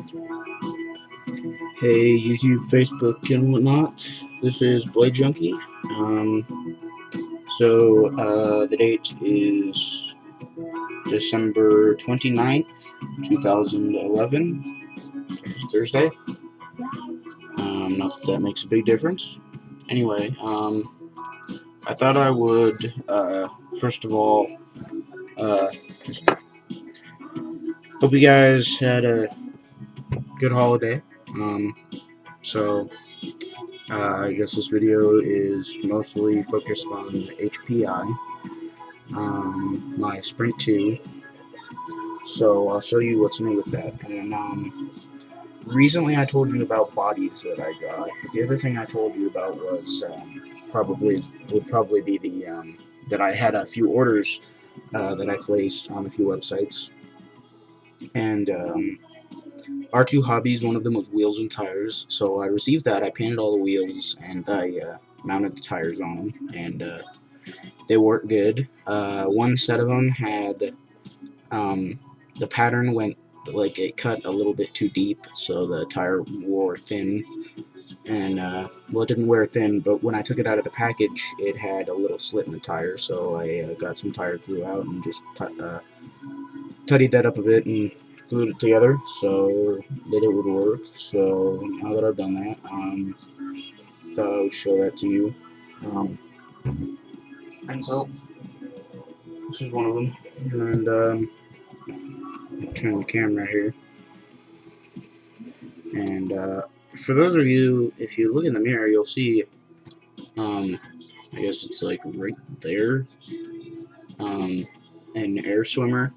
Hey YouTube, Facebook, and whatnot. This is Blade Junkie. The date is December 29th, 2011. It's Thursday. Not that that makes a big difference. Anyway, I thought I would, first of all, just hope you guys had a good holiday. So, I guess this video is mostly focused on HPI, my Sprint 2. So I'll show you what's new with that. And recently I told you about bodies that I got. But the other thing I told you about was probably be the that I had a few orders that I placed on a few websites. And R2 Hobbies, one of them was wheels and tires. So I received that. I painted all the wheels and I mounted the tires on them, and they worked good. One set of them had the pattern went like it cut a little bit too deep, so the tire wore thin. And well, it didn't wear thin, but when I took it out of the package, it had a little slit in the tire. So I got some tire glue out and just tidied that up a bit and glued it together so that it would work. So now that I've done that, thought I would show that to you. And so this is one of them. And turn the camera here. And for those of you, if you look in the mirror, you'll see, I guess it's like right there, an air swimmer.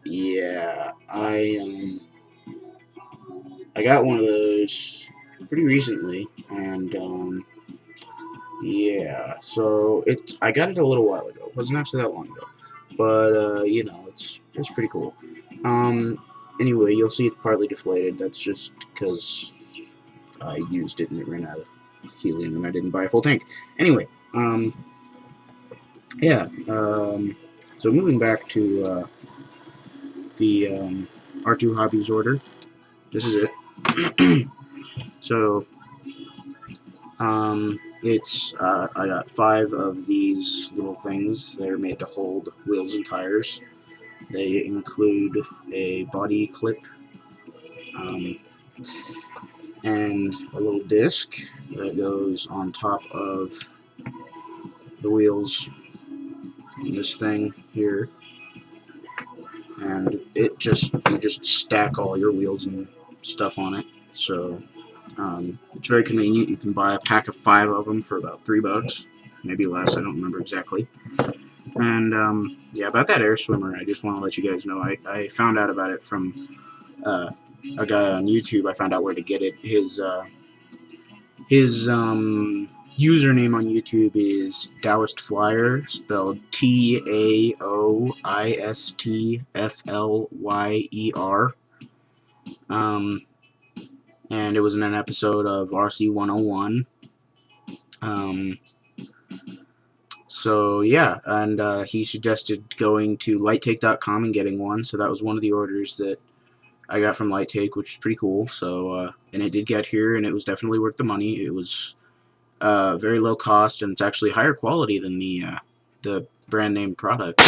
Yeah, I got one of those pretty recently, and yeah, so I got it a little while ago. It wasn't actually that long ago, but you know, it's pretty cool. Anyway, you'll see it's partly deflated. That's just because I used it and it ran out of helium and I didn't buy a full tank. Anyway, yeah, so moving back to the R2 Hobbies order, this is it. So, it's, I got 5 of these little things. They're made to hold wheels and tires. They include a body clip, and a little disc that goes on top of the wheels in this thing here, and you just stack all your wheels and stuff on it. So it's very convenient. You can buy a pack of 5 of them for about $3, maybe less. I don't remember exactly. And yeah, about that air swimmer, I just want to let you guys know I found out about it from a guy on YouTube. I found out where to get it. His username on YouTube is Taoist Flyer, spelled Taoistflyer. And it was in an episode of RC 101. So yeah, and he suggested going to lighttake.com and getting one. So that was one of the orders that I got from Lighttake, which is pretty cool. So and it did get here, and it was definitely worth the money. It was very low cost, and it's actually higher quality than the brand name product.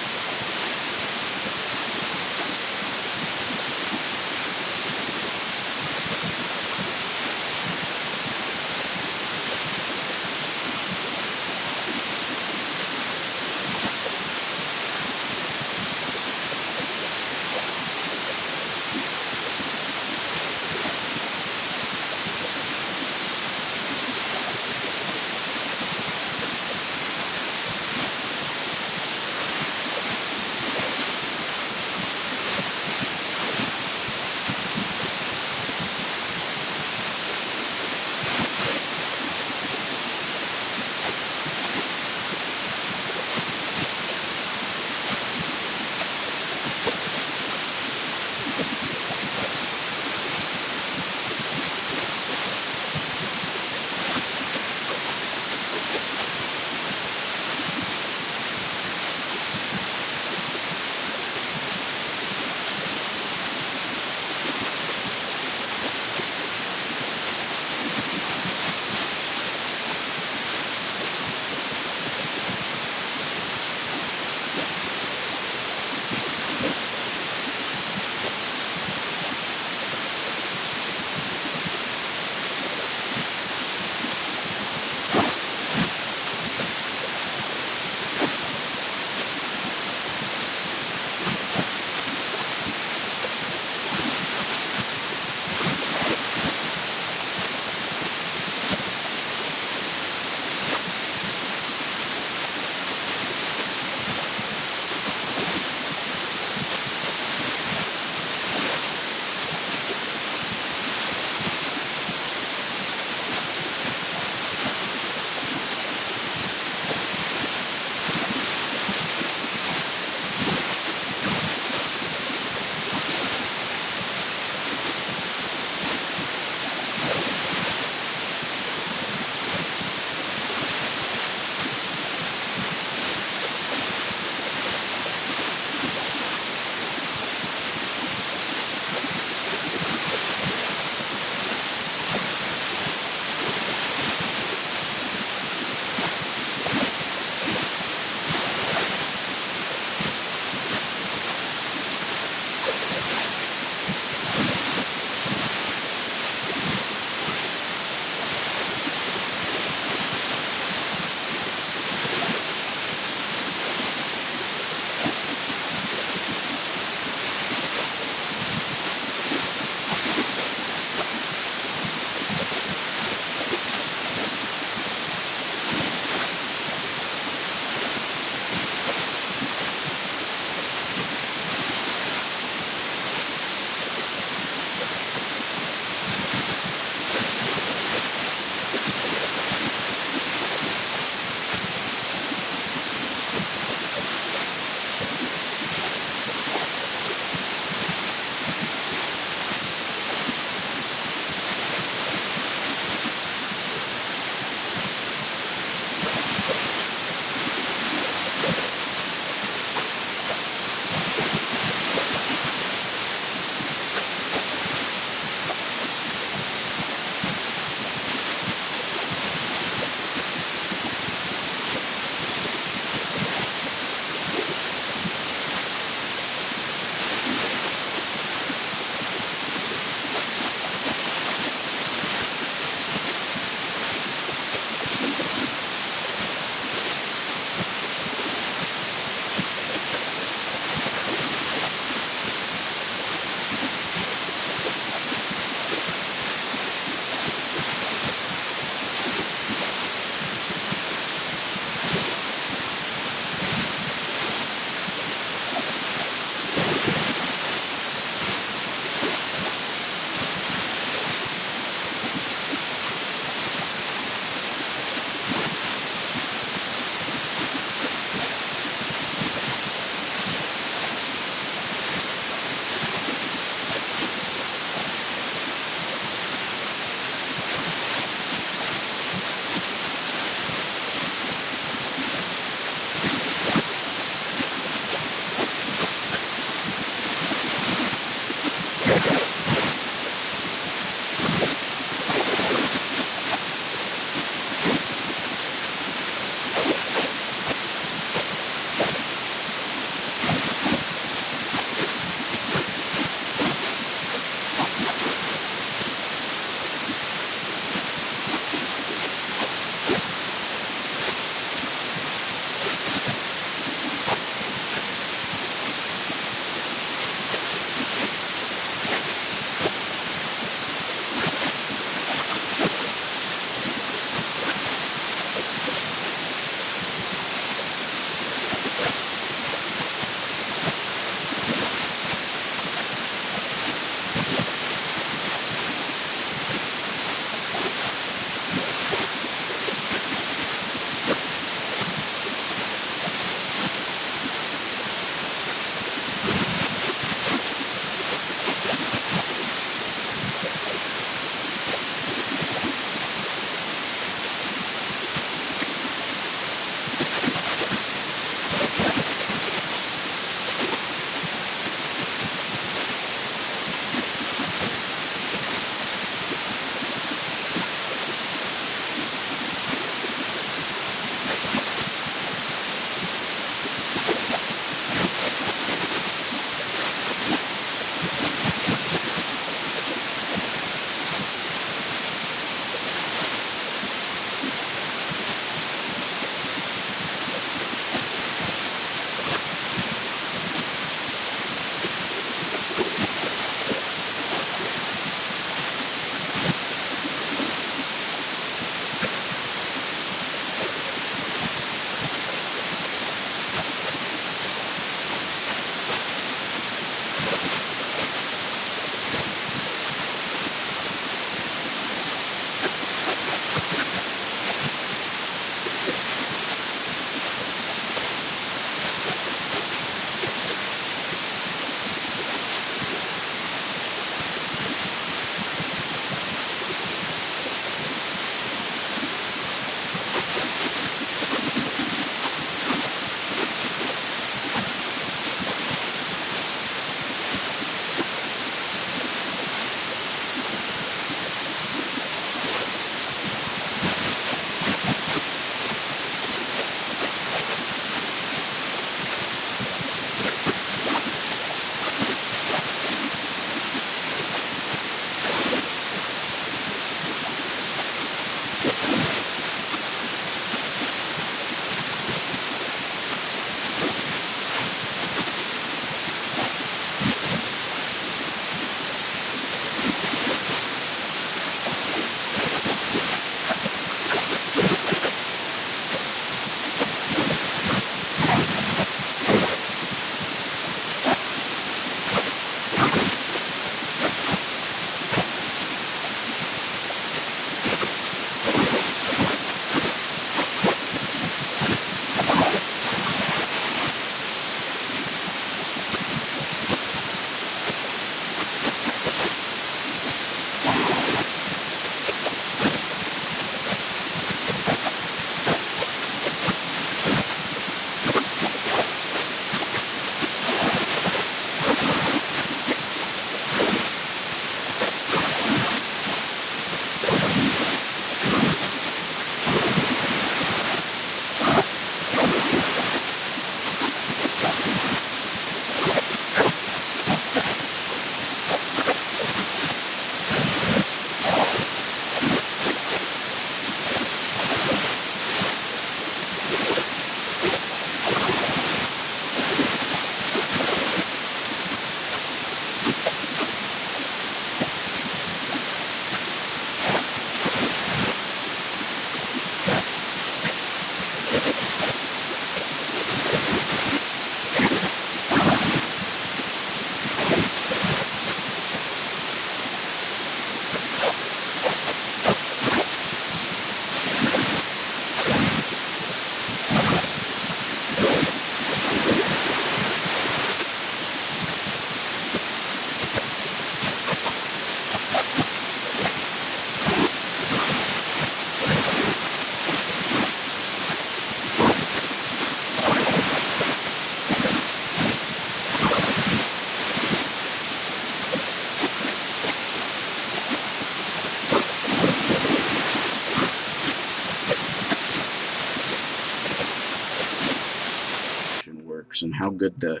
and how good the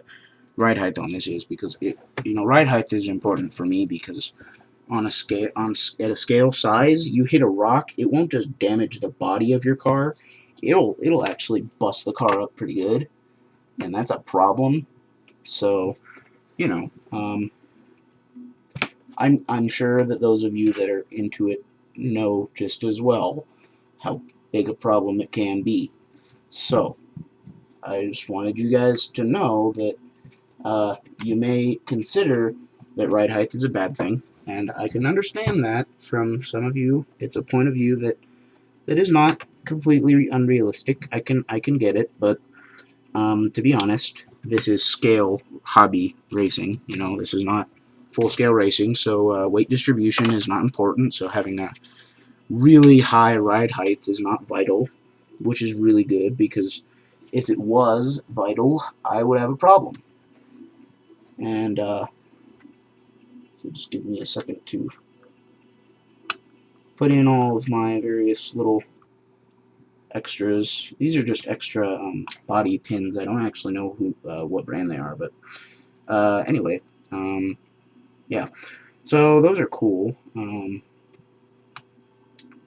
ride height on this is, because ride height is important for me, because on a scale at a scale size, you hit a rock, it won't just damage the body of your car, it'll actually bust the car up pretty good, and that's a problem. So, you know, I'm sure that those of you that are into it know just as well how big a problem it can be. So, I just wanted you guys to know that you may consider that ride height is a bad thing, and I can understand that from some of you. It's a point of view that is not completely unrealistic. I can get it, but to be honest, this is scale hobby racing. This is not full-scale racing, so weight distribution is not important. So having a really high ride height is not vital, which is really good, because if it was vital, I would have a problem. And so just give me a second to put in all of my various little extras. These are just extra body pins. I don't actually know what brand they are, but anyway, yeah. So those are cool.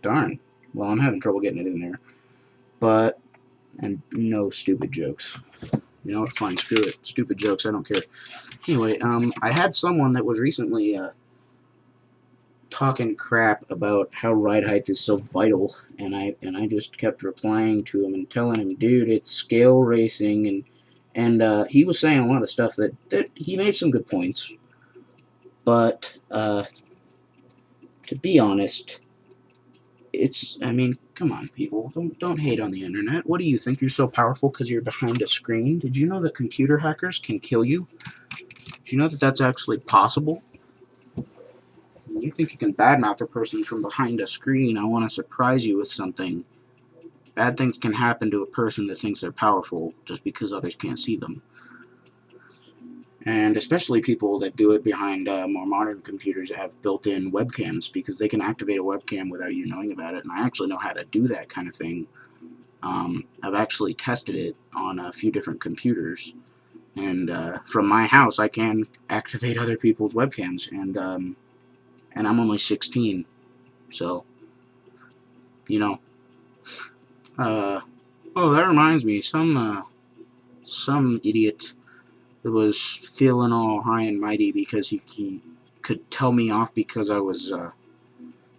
Darn. Well, I'm having trouble getting it in there. But, and no stupid jokes. You know what? Fine, screw it. Stupid jokes, I don't care. Anyway, I had someone that was recently talking crap about how ride height is so vital, and I just kept replying to him and telling him, dude, it's scale racing, and he was saying a lot of stuff that he made some good points, but to be honest, I mean, come on, people, don't hate on the internet. What do you think? You're so powerful because you're behind a screen? Did you know that computer hackers can kill you? Do you know that that's actually possible? You think you can badmouth a person from behind a screen? I want to surprise you with something. Bad things can happen to a person that thinks they're powerful just because others can't see them. And especially people that do it behind more modern computers that have built-in webcams, because they can activate a webcam without you knowing about it. And I actually know how to do that kind of thing. I've actually tested it on a few different computers. And from my house, I can activate other people's webcams. And I'm only 16. So, you know. Oh, that reminds me. Some idiot was feeling all high and mighty because he could tell me off because I was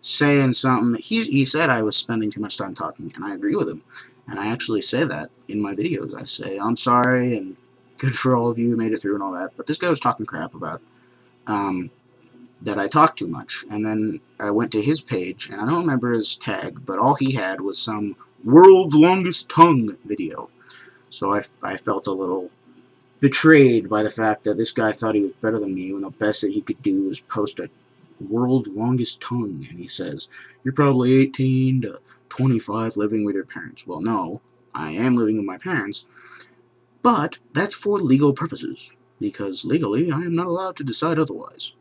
saying something. He said I was spending too much time talking, and I agree with him. And I actually say that in my videos. I say, I'm sorry, and good for all of you who made it through and all that. But this guy was talking crap about that I talk too much. And then I went to his page, and I don't remember his tag, but all he had was some world's longest tongue video. So I felt a little betrayed by the fact that this guy thought he was better than me when the best that he could do was post a world's longest tongue. And he says, you're probably 18 to 25 living with your parents. Well, no, I am living with my parents, but that's for legal purposes, because legally I am not allowed to decide otherwise.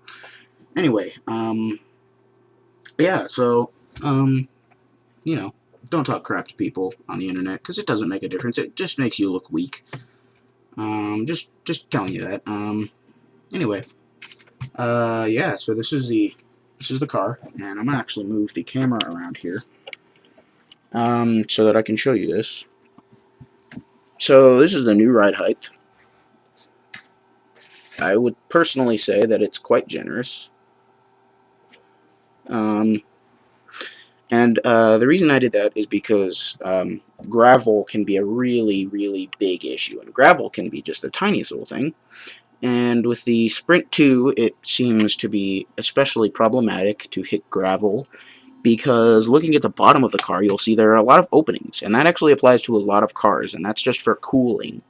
Anyway, yeah, so, you know, don't talk crap to people on the internet, because it doesn't make a difference. It just makes you look weak. Just telling you that. Anyway, yeah, so this is the car, and I'm gonna actually move the camera around here, so that I can show you this. So this is the new ride height. I would personally say that it's quite generous. And the reason I did that is because gravel can be a really, really big issue, and gravel can be just the tiniest little thing. And with the Sprint 2, it seems to be especially problematic to hit gravel, because looking at the bottom of the car, you'll see there are a lot of openings, and that actually applies to a lot of cars, and that's just for cooling.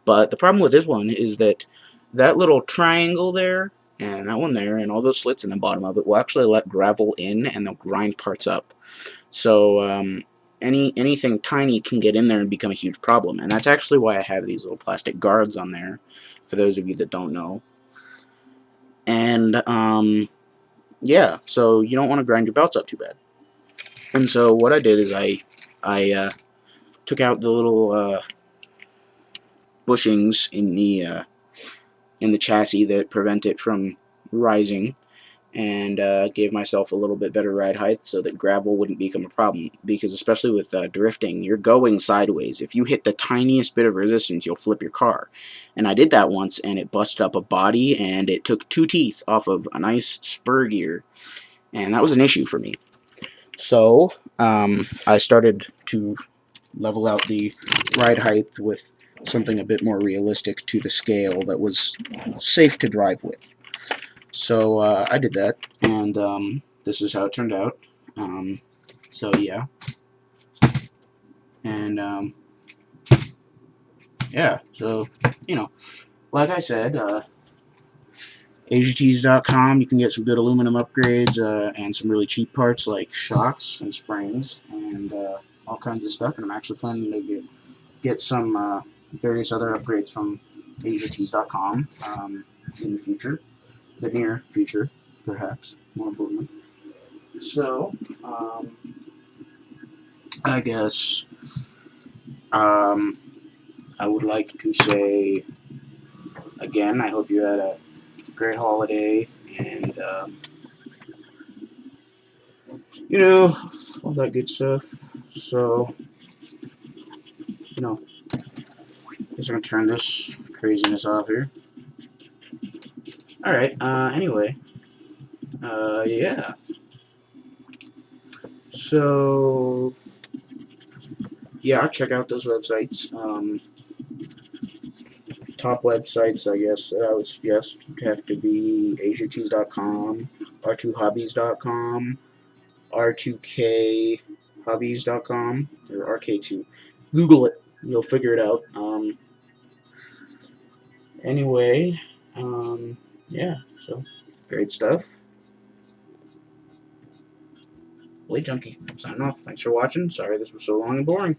But the problem with this one is that that little triangle there, and that one there, and all those slits in the bottom of it will actually let gravel in, and they'll grind parts up. So anything tiny can get in there and become a huge problem, and that's actually why I have these little plastic guards on there, for those of you that don't know. And yeah, so you don't want to grind your belts up too bad. And so what I did is I took out the little bushings in the chassis that prevent it from rising, and gave myself a little bit better ride height so that gravel wouldn't become a problem, because especially with drifting, you're going sideways. If you hit the tiniest bit of resistance, you'll flip your car. And I did that once, and it busted up a body, and it took 2 teeth off of a nice spur gear, and that was an issue for me. So I started to level out the ride height with something a bit more realistic to the scale that was safe to drive with. So I did that, and this is how it turned out. So yeah, and yeah, so like I said, AGTs.com, you can get some good aluminum upgrades and some really cheap parts like shocks and springs and all kinds of stuff. And I'm actually planning to get some various other upgrades from AGTs.com in the future, the near future, perhaps, more importantly. So, I guess I would like to say again, I hope you had a great holiday and all that good stuff. So, I guess I'm gonna turn this craziness off here. All right. Anyway, yeah. So, yeah, check out those websites. Top websites, I guess, that I would suggest have to be AsiaTees.com, R2Hobbies.com, R2KHobbies.com, or RK2. Google it. You'll figure it out. Anyway, yeah, so great stuff. Blade Junkie, signing off. Thanks for watching. Sorry this was so long and boring.